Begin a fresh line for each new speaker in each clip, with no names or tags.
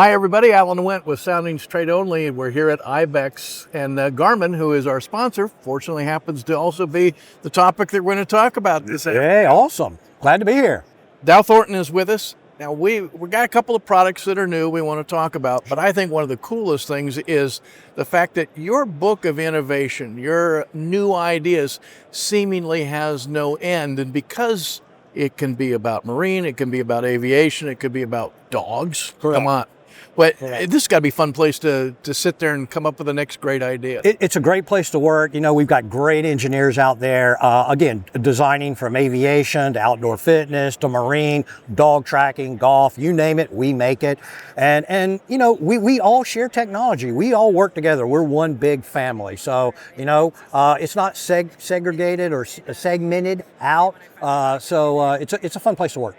Hi everybody, Alan Wendt with Soundings Trade Only, and we're here at IBEX, and Garmin, who is our sponsor, fortunately happens to also be the topic that we're going to talk about this afternoon.
Hey, awesome. Glad to be here.
Dowe Thornton is with us. Now we got a couple of products that are new we want to talk about, but I think one of the coolest things is the fact that your book of innovation, your new ideas seemingly has no end, and because it can be about marine, it can be about aviation, it could be about dogs.
Correct.
Come on. But this has got to be a fun place to sit there and come up with the next great idea.
It's a great place to work. You know, we've got great engineers out there, again, designing from aviation to outdoor fitness to marine, dog tracking, golf, you name it, we make it. And you know, we all share technology. We all work together. We're one big family. So, you know, it's not segregated or segmented out. It's a fun place to work.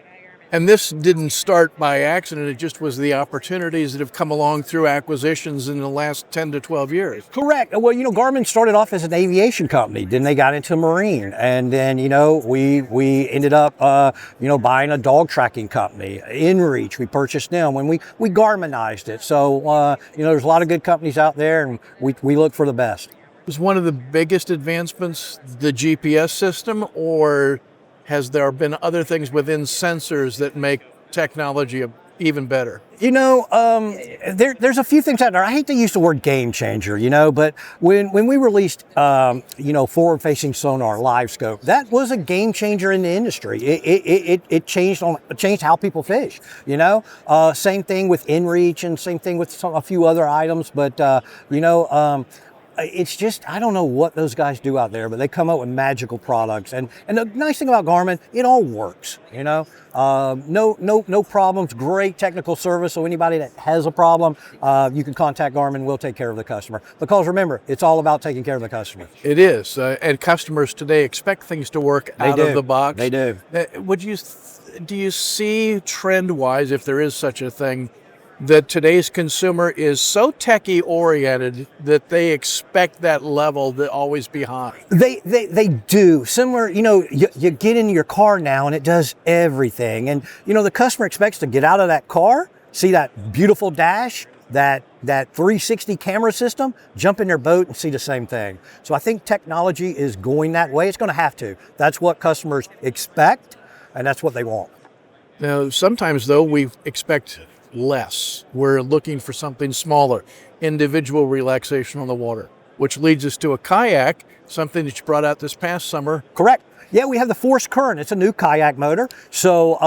And this didn't start by accident. It just was the opportunities that have come along through acquisitions in the last 10 to 12 years.
Correct. Well, you know, Garmin started off as an aviation company. Then they got into marine. And then, you know, we ended up, buying a dog tracking company, InReach. We purchased them when we Garminized it. So, there's a lot of good companies out there, and we look for the best.
Was one of the biggest advancements the GPS system, or has there been other things within sensors that make technology even better?
You know, there's a few things out there. I hate to use the word game changer, you know, but when we released, forward-facing sonar, live scope, that was a game changer in the industry. It changed how people fish, you know. Same thing with InReach and same thing with a few other items, but, it's just, I don't know what those guys do out there, but they come up with magical products. And the nice thing about Garmin, it all works, you know. No problems, great technical service. So anybody that has a problem, you can contact Garmin, we'll take care of the customer. Because remember, it's all about taking care of the customer.
It is, and customers today expect things to work out of the box.
They do.
Do you see trend-wise, if there is such a thing, that today's consumer is so techie oriented that they expect that level to always be high?
They do. Similar, you know, you get in your car now and it does everything. And, you know, the customer expects to get out of that car, see that beautiful dash, that 360 camera system, jump in their boat and see the same thing. So I think technology is going that way. It's going to have to. That's what customers expect, and that's what they want.
Now, sometimes, though, we expect less. We're looking for something smaller, individual relaxation on the water, which leads us to a kayak, something that you brought out this past summer.
Correct. Yeah, we have the Force Current. It's a new kayak motor. So,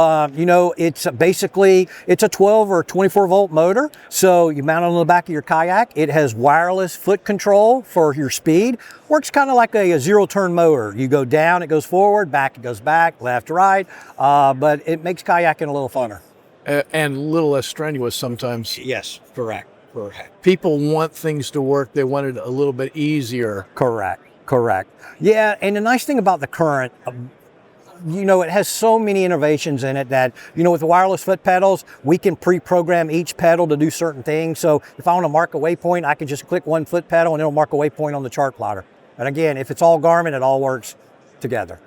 it's basically, it's a 12 or 24 volt motor. So you mount it on the back of your kayak. It has wireless foot control for your speed. Works kind of like a zero turn motor. You go down, it goes forward, back, it goes back, left, right. But it makes kayaking a little funner.
And a little less strenuous sometimes.
Yes, correct.
People want things to work. They want it a little bit easier.
Correct. Yeah, and the nice thing about the Current, it has so many innovations in it that, with the wireless foot pedals, we can pre-program each pedal to do certain things. So if I want to mark a waypoint, I can just click one foot pedal and it'll mark a waypoint on the chart plotter. And again, if it's all Garmin, it all works together.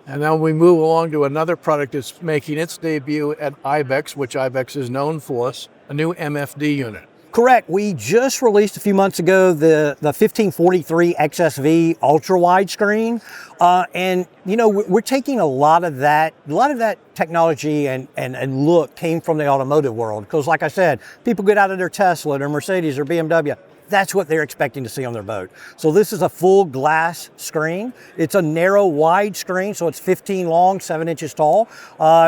And now we move along to another product that's making its debut at IBEX, which IBEX is known for, a new MFD unit.
Correct. We just released a few months ago the 1543 XSV ultra wide screen, and we're taking a lot of that technology and look came from the automotive world, because like I said, people get out of their Tesla, their Mercedes, or BMW. That's what they're expecting to see on their boat. So this is a full glass screen. It's a narrow, wide screen, so it's 15 long, 7 inches tall.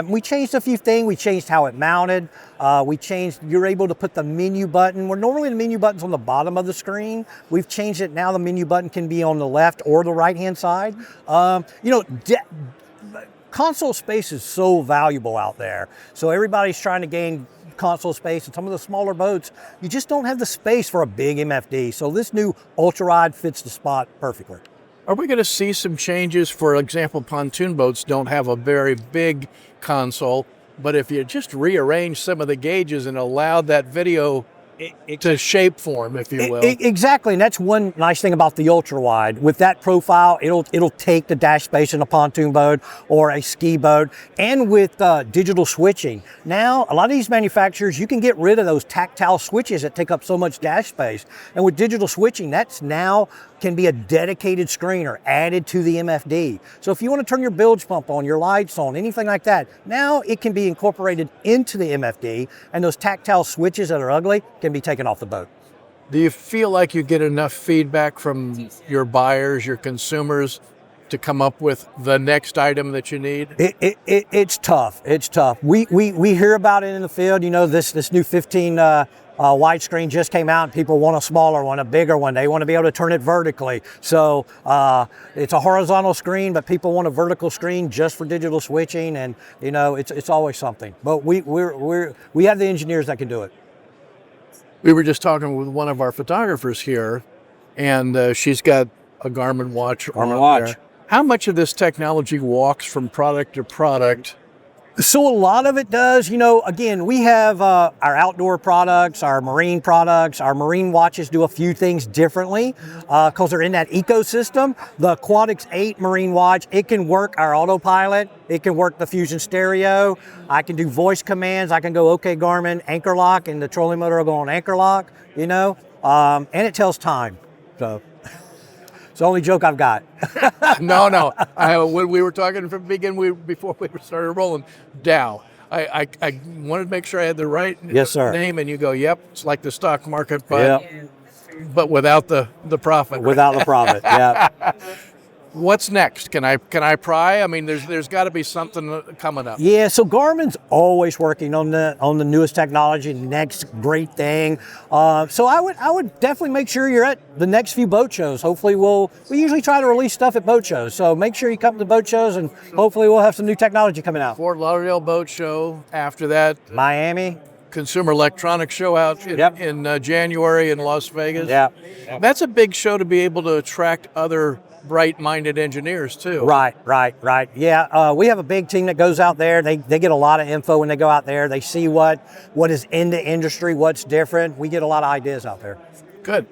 We changed a few things. We changed how it mounted. You're able to put the menu button, where normally the menu button's on the bottom of the screen. We've changed it now. The menu button can be on the left or the right-hand side. Console space is so valuable out there. So everybody's trying to gain console space, and some of the smaller boats, you just don't have the space for a big MFD. So this new ultra ride fits the spot perfectly.
Are we going to see some changes? For example, pontoon boats don't have a very big console, but if you just rearrange some of the gauges and allow that video to shape form, if you will.
Exactly, and that's one nice thing about the ultra wide. With that profile, it'll take the dash space in a pontoon boat or a ski boat. And with digital switching, now a lot of these manufacturers, you can get rid of those tactile switches that take up so much dash space. And with digital switching, that's now can be a dedicated screen or added to the MFD. So if you want to turn your bilge pump on, your lights on, anything like that, now it can be incorporated into the MFD, and those tactile switches that are ugly can be taken off the boat.
Do you feel like you get enough feedback from your buyers, your consumers, to come up with the next item that you need?
It's tough. It's tough. We hear about it in the field. You know, this new 15 widescreen just came out, and people want a smaller one, a bigger one. They want to be able to turn it vertically. So it's a horizontal screen, but people want a vertical screen just for digital switching, and you know, it's always something. But we have the engineers that can do it.
We were just talking with one of our photographers here, and she's got a Garmin watch.
Garmin watch.
There. How much of this technology walks from product to product?
So a lot of it does. You know, again, we have our outdoor products, our marine products. Our marine watches do a few things differently because they're in that ecosystem. The Aquatics 8 marine watch, it can work our autopilot. It can work the Fusion stereo. I can do voice commands. I can go, okay, Garmin, anchor lock, and the trolling motor will go on anchor lock, you know, and it tells time. So it's the only joke I've got.
No. When we were talking from the beginning, before we started rolling, Dowe. I wanted to make sure I had the right name, and you go, yep, it's like the stock market, but without the profit.
Without the profit, yeah.
What's next? Can I pry? I mean, there's got to be something coming up.
Yeah, so Garmin's always working on the newest technology, the next great thing. So I would definitely make sure you're at the next few boat shows. Hopefully we usually try to release stuff at boat shows. So make sure you come to the boat shows, and hopefully we'll have some new technology coming out.
Fort Lauderdale Boat Show. After that,
Miami.
Consumer Electronics Show out in January in Las Vegas.
Yeah.
That's a big show to be able to attract other bright-minded engineers too.
Right. Yeah, we have a big team that goes out there. They get a lot of info when they go out there. They see what is in the industry, what's different. We get a lot of ideas out there.
Good.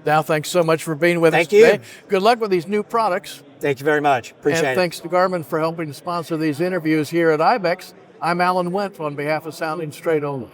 Dowe, thanks so much for being with us
Thank you.
Today. Good luck with these new products.
Thank you very much. Appreciate it.
And thanks to Garmin for helping sponsor these interviews here at IBEX. I'm Alan Wendt on behalf of Sounding Straight Only.